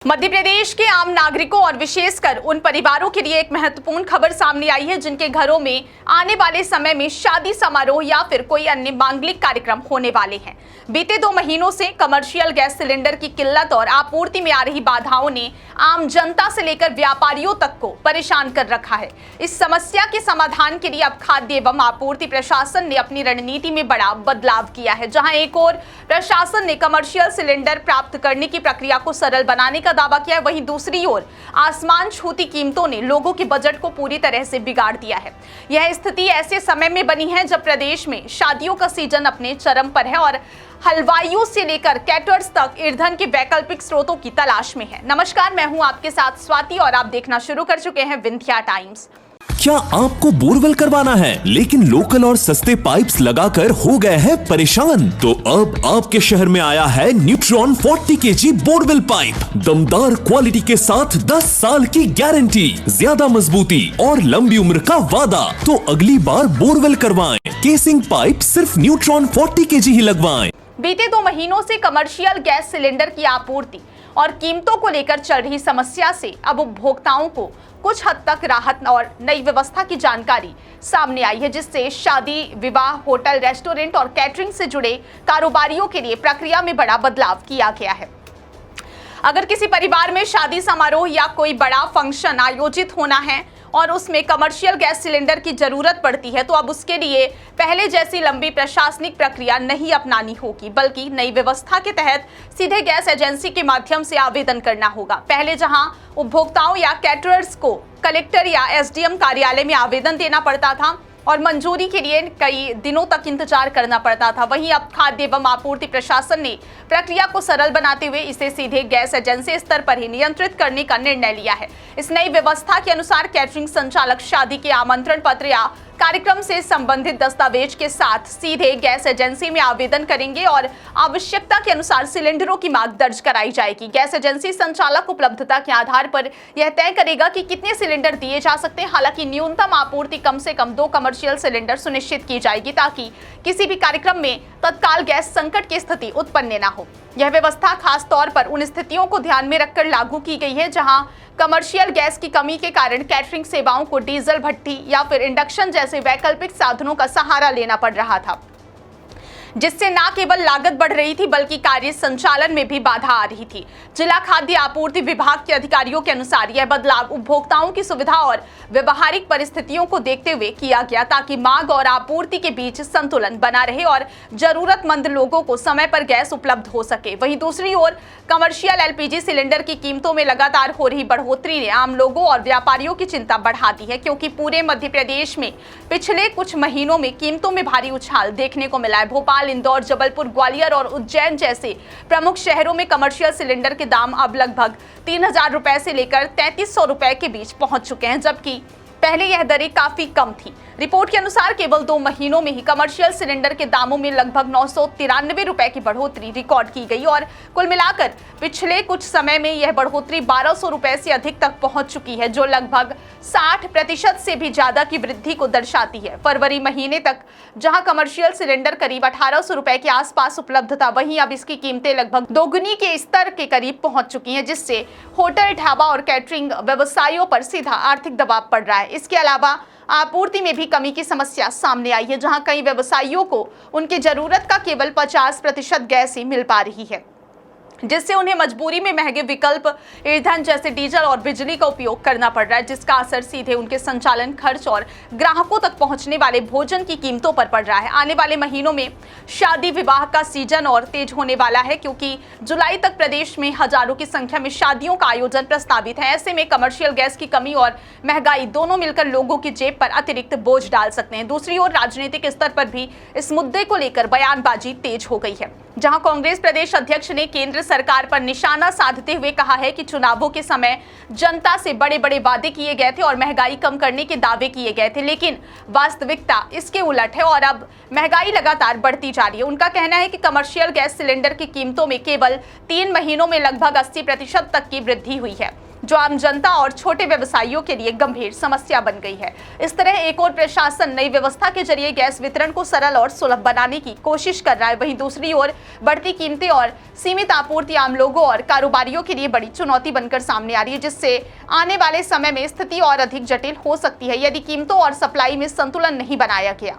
मध्य प्रदेश के आम नागरिकों और विशेषकर उन परिवारों के लिए एक महत्वपूर्ण खबर सामने आई है जिनके घरों में आने वाले समय में शादी समारोह या फिर कोई अन्य मांगलिक कार्यक्रम होने वाले हैं। बीते 2 महीनों से कमर्शियल गैस सिलेंडर की किल्लत और आपूर्ति में आ रही बाधाओं ने आम जनता से लेकर व्यापारियों तक को परेशान कर रखा है। इस समस्या के समाधान के लिए अब खाद्य एवं आपूर्ति प्रशासन ने अपनी रणनीति में बड़ा बदलाव किया है। जहां एक ओर प्रशासन ने कमर्शियल सिलेंडर प्राप्त करने की प्रक्रिया को सरल बनाने का दावा किया है, वहीं दूसरी ओर आसमान छूती कीमतों ने लोगों के बजट को पूरी तरह से बिगाड़ दिया है। यह स्थिति ऐसे समय में बनी है जब प्रदेश में शादियों का सीजन अपने चरम पर है और हलवाइयों से लेकर कैटरर्स तक ईंधन के वैकल्पिक स्रोतों की तलाश में है। नमस्कार, मैं हूं आपके साथ स्वाति और आप देखना शुरू कर चुके हैं विंध्या टाइम्स। क्या आपको बोरवेल करवाना है लेकिन लोकल और सस्ते पाइप्स लगाकर हो गए हैं परेशान? तो अब आपके शहर में आया है न्यूट्रॉन 40 kg बोरवेल पाइप। दमदार क्वालिटी के साथ 10 साल की गारंटी, ज्यादा मजबूती और लंबी उम्र का वादा। तो अगली बार बोरवेल करवाएं, केसिंग पाइप सिर्फ न्यूट्रॉन 40 kg ही लगवाएं। बीते 2 महीनों से कमर्शियल गैस सिलेंडर की आपूर्ति और कीमतों को लेकर चल रही समस्या से अब उपभोक्ताओं को कुछ हद तक राहत और नई व्यवस्था की जानकारी सामने आई है, जिससे शादी, विवाह, होटल, रेस्टोरेंट और कैटरिंग से जुड़े कारोबारियों के लिए प्रक्रिया में बड़ा बदलाव किया गया है। अगर किसी परिवार में शादी समारोह या कोई बड़ा फंक्शन आयोजित होना है और उसमें कमर्शियल गैस सिलेंडर की जरूरत पड़ती है, तो अब उसके लिए पहले जैसी लंबी प्रशासनिक प्रक्रिया नहीं अपनानी होगी, बल्कि नई व्यवस्था के तहत सीधे गैस एजेंसी के माध्यम से आवेदन करना होगा। पहले जहां उपभोक्ताओं या कैटरर्स को कलेक्टर या एसडीएम कार्यालय में आवेदन देना पड़ता था और मंजूरी के लिए कई दिनों तक इंतजार करना पड़ता था, वहीं अब खाद्य एवं आपूर्ति प्रशासन ने प्रक्रिया को सरल बनाते हुए इसे सीधे गैस एजेंसी स्तर पर ही नियंत्रित करने का निर्णय लिया है। इस नई व्यवस्था के अनुसार कैटरिंग संचालक शादी के आमंत्रण पत्र या कार्यक्रम से संबंधित दस्तावेज के साथ सीधे गैस एजेंसी में आवेदन करेंगे और आवश्यकता के अनुसार सिलेंडरों की मांग दर्ज कराई जाएगी। गैस एजेंसी संचालक उपलब्धता के आधार पर यह तय करेगा कि कितने सिलेंडर दिए जा सकते हैं। हालांकि न्यूनतम आपूर्ति कम से कम 2 कमर्शियल सिलेंडर सुनिश्चित की जाएगी ताकि किसी भी कार्यक्रम में तत्काल गैस संकट की स्थिति उत्पन्न न हो। यह व्यवस्था खास तौर पर उन स्थितियों को ध्यान में रखकर लागू की गई है जहां कमर्शियल गैस की कमी के कारण कैटरिंग सेवाओं को डीजल भट्टी या फिर इंडक्शन जैसे वैकल्पिक साधनों का सहारा लेना पड़ रहा था, जिससे न केवल लागत बढ़ रही थी बल्कि कार्य संचालन में भी बाधा आ रही थी। जिला खाद्य आपूर्ति विभाग के अधिकारियों के अनुसार यह बदलाव उपभोक्ताओं की सुविधा और व्यवहारिक परिस्थितियों को देखते हुए किया गया ताकि मांग और आपूर्ति के बीच संतुलन बना रहे और जरूरतमंद लोगों को समय पर गैस उपलब्ध हो सके। वहीं दूसरी ओर कमर्शियल एलपीजी सिलेंडर की कीमतों में लगातार हो रही बढ़ोतरी ने आम लोगों और व्यापारियों की चिंता बढ़ा दी है, क्योंकि पूरे मध्य प्रदेश में पिछले कुछ महीनों में कीमतों में भारी उछाल देखने को मिला है। भोपाल, इंदौर, जबलपुर, ग्वालियर और उज्जैन जैसे प्रमुख शहरों में कमर्शियल सिलेंडर के दाम अब लगभग 3000 रुपए से लेकर 3300 रुपए के बीच पहुंच चुके हैं, जबकि पहले यह दरें काफी कम थी। रिपोर्ट के अनुसार केवल 2 महीनों में ही कमर्शियल सिलेंडर के दामों में लगभग 993 रुपए की बढ़ोतरी रिकॉर्ड की गई और कुल मिलाकर पिछले कुछ समय में यह बढ़ोतरी 1200 रुपए से अधिक तक पहुंच चुकी है, जो लगभग 60% से भी ज्यादा की वृद्धि को दर्शाती है। फरवरी महीने तक जहां कमर्शियल सिलेंडर करीब 1800 रुपए के आसपास उपलब्ध था, वहीं अब इसकी कीमतें लगभग दोगुनी के स्तर के करीब पहुंच चुकी हैं, जिससे होटल, ढाबा और कैटरिंग व्यवसायों पर सीधा आर्थिक दबाव पड़ रहा है। इसके अलावा आपूर्ति में भी कमी की समस्या सामने आई है, जहां कई व्यवसायियों को उनकी जरूरत का केवल 50% गैस ही मिल पा रही है, जिससे उन्हें मजबूरी में महंगे विकल्प ईंधन जैसे डीजल और बिजली का उपयोग करना पड़ रहा है, जिसका असर सीधे उनके संचालन खर्च और ग्राहकों तक पहुंचने वाले भोजन की कीमतों पर पड़ रहा है। आने वाले महीनों में शादी विवाह का सीजन और तेज होने वाला है, क्योंकि जुलाई तक प्रदेश में हजारों की संख्या में शादियों का आयोजन प्रस्तावित है। ऐसे में कमर्शियल गैस की कमी और महंगाई दोनों मिलकर लोगों की जेब पर अतिरिक्त बोझ डाल सकते हैं। दूसरी ओर राजनीतिक स्तर पर भी इस मुद्दे को लेकर बयानबाजी तेज हो गई है, जहां कांग्रेस प्रदेश अध्यक्ष ने केंद्र सरकार पर निशाना साधते हुए कहा है कि चुनावों के समय जनता से बड़े बड़े वादे किए गए थे और महंगाई कम करने के दावे किए गए थे, लेकिन वास्तविकता इसके उलट है और अब महंगाई लगातार बढ़ती जा रही है। उनका कहना है कि कमर्शियल गैस सिलेंडर की कीमतों में केवल 3 महीनों में लगभग 80% तक की वृद्धि हुई है, जो आम जनता और छोटे व्यवसायियों के लिए गंभीर समस्या बन गई है। इस तरह एक और प्रशासन नई व्यवस्था के जरिए गैस वितरण को सरल और सुलभ बनाने की कोशिश कर रहा है, वहीं दूसरी ओर बढ़ती कीमतें और सीमित आपूर्ति आम लोगों और कारोबारियों के लिए बड़ी चुनौती बनकर सामने आ रही है, जिससे आने वाले समय में स्थिति और अधिक जटिल हो सकती है यदि कीमतों और सप्लाई में संतुलन नहीं बनाया गया।